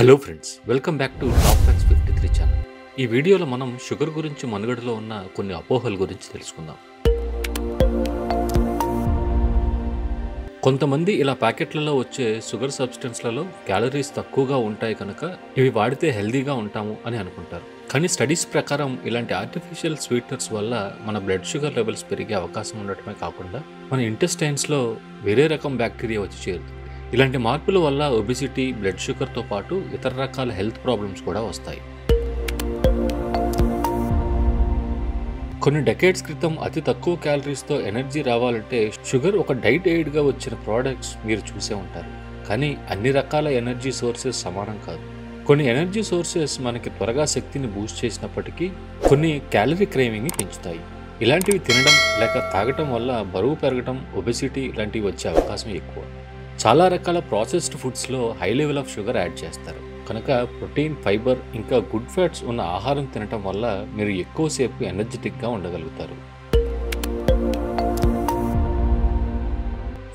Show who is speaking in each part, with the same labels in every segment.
Speaker 1: Hello friends, welcome back to top facts 53 channel. ఈ వీడియోలో మనం షుగర్ గురించి మనుగడలో ఉన్న కొన్ని అపోహల గురించి తెలుసుకుందాం. కొంతమంది ఇలా ప్యాకెట్లలో వచ్చే షుగర్ సబ్స్టెన్స్లలో క్యాలరీస్ తక్కువగా ఉంటాయి కనుక ఇవి వాడితే హెల్దీగా ఉంటాము అని అనుకుంటారు. కానీ స్టడీస్ ప్రకారం ఇలాంటి ఆర్టిఫిషియల్ స్వీటర్స్ వల్ల మన బ్లడ్ షుగర్ లెవెల్స్ పెరిగే అవకాశం ఉండటమే కాకుండా మన ఇంటెస్టైన్స్లో వేరే రకం బ్యాక్టీరియా వచ్చి చేరుతుంది. ఇలాంటి మార్పుల వల్ల ఒబిసిటీ, బ్లడ్ షుగర్తో పాటు ఇతర రకాల హెల్త్ ప్రాబ్లమ్స్ కూడా వస్తాయి. కొన్ని డెకేడ్స్ క్రితం అతి తక్కువ క్యాలరీస్తో ఎనర్జీ రావాలంటే షుగర్ ఒక డైట్ ఎయిడ్గా వచ్చిన ప్రోడక్ట్స్ మీరు చూసే ఉంటారు. కానీ అన్ని రకాల ఎనర్జీ సోర్సెస్ సమానం కాదు. కొన్ని ఎనర్జీ సోర్సెస్ మనకి త్వరగా శక్తిని బూస్ట్ చేసినప్పటికీ కొన్ని క్యాలరీ క్రేవింగ్ని పెంచుతాయి. ఇలాంటివి తినడం లేక తాగటం వల్ల బరువు పెరగడం, ఒబెసిటీ ఇలాంటివి వచ్చే అవకాశం ఎక్కువ. చాలా రకాల ప్రాసెస్డ్ ఫుడ్స్లో high level of sugar add చేస్తారు కనుక ప్రోటీన్, ఫైబర్ ఇంకా గుడ్ ఫ్యాట్స్ ఉన్న ఆహారం తినటం వల్ల మీరు ఎక్కువసేపు ఎనర్జెటిక్గా ఉండగలుగుతారు.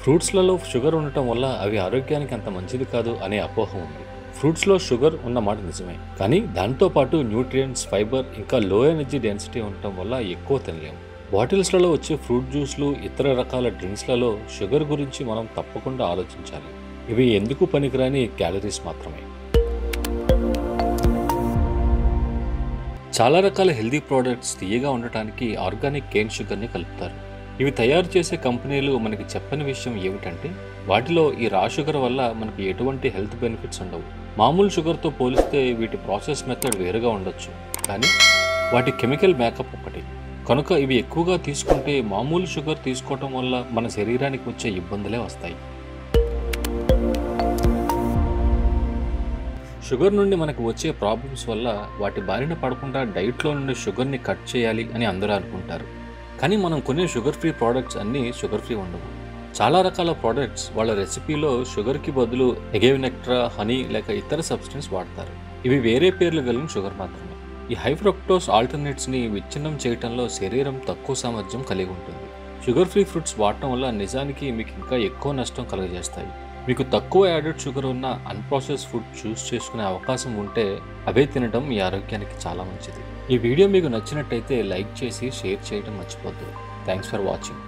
Speaker 1: ఫ్రూట్స్లలో షుగర్ ఉండటం వల్ల అవి ఆరోగ్యానికి అంత మంచిది కాదు అనే అపోహ ఉంది. ఫ్రూట్స్లో షుగర్ ఉన్నమాట నిజమే, కానీ దాంతోపాటు న్యూట్రియంట్స్, ఫైబర్ ఇంకా లో ఎనర్జీ డెన్సిటీ ఉండటం వల్ల ఎక్కువ తినలేము. బాటిల్స్లలో వచ్చే ఫ్రూట్ జ్యూస్లు, ఇతర రకాల డ్రింక్స్లలో షుగర్ గురించి మనం తప్పకుండా ఆలోచించాలి. ఇవి ఎందుకు పనికిరాని క్యాలరీస్ మాత్రమే. చాలా రకాల హెల్దీ ప్రోడక్ట్స్ తీయగా ఉండటానికి ఆర్గానిక్ కేన్ షుగర్ని కలుపుతారు. ఇవి తయారు చేసే కంపెనీలు మనకి చెప్పని విషయం ఏమిటంటే వాటిలో ఈ రా షుగర్ వల్ల మనకి ఎటువంటి హెల్త్ బెనిఫిట్స్ ఉండవు. మామూలు షుగర్తో పోలిస్తే వీటి ప్రాసెస్ మెథడ్ వేరుగా ఉండొచ్చు, కానీ వాటి కెమికల్ మేకప్ ఒకటి. కనుక ఇవి ఎక్కువగా తీసుకుంటే మామూలు షుగర్ తీసుకోవటం వల్ల మన శరీరానికి వచ్చే ఇబ్బందులే వస్తాయి. షుగర్ నుండి మనకు వచ్చే ప్రాబ్లమ్స్ వల్ల వాటి బారిన పడకుండా డైట్లో నుండి షుగర్ని కట్ చేయాలి అని అందరూ అనుకుంటారు. కానీ మనం కొనే షుగర్ ఫ్రీ ప్రోడక్ట్స్ అన్నీ షుగర్ ఫ్రీ ఉండవు. చాలా రకాల ప్రోడక్ట్స్ వాళ్ళ రెసిపీలో షుగర్కి బదులు ఎగేవినెక్ట్రా, హనీ లేక ఇతర సబ్స్టెన్స్ వాడతారు. ఇవి వేరే పేర్లు కలిగిన షుగర్ మాత్రమే. ఈ హై ఫ్రక్టోస్ ఆల్టర్నేట్స్ని విచ్ఛిన్నం చేయడంలో శరీరం తక్కువ సామర్థ్యం కలిగి ఉంటుంది. షుగర్ ఫ్రీ ఫ్రూట్స్ వాడటం వల్ల నిజానికి మీకు ఇంకా ఎక్కువ నష్టం కలుగజేస్తాయి. మీకు తక్కువ యాడెడ్ షుగర్ ఉన్న అన్ప్రాసెస్ ఫుడ్ చూస్ చేసుకునే అవకాశం ఉంటే అవే తినడం మీ ఆరోగ్యానికి చాలా మంచిది. ఈ వీడియో మీకు నచ్చినట్టయితే లైక్ చేసి షేర్ చేయడం మర్చిపోద్దు. Thanks for watching.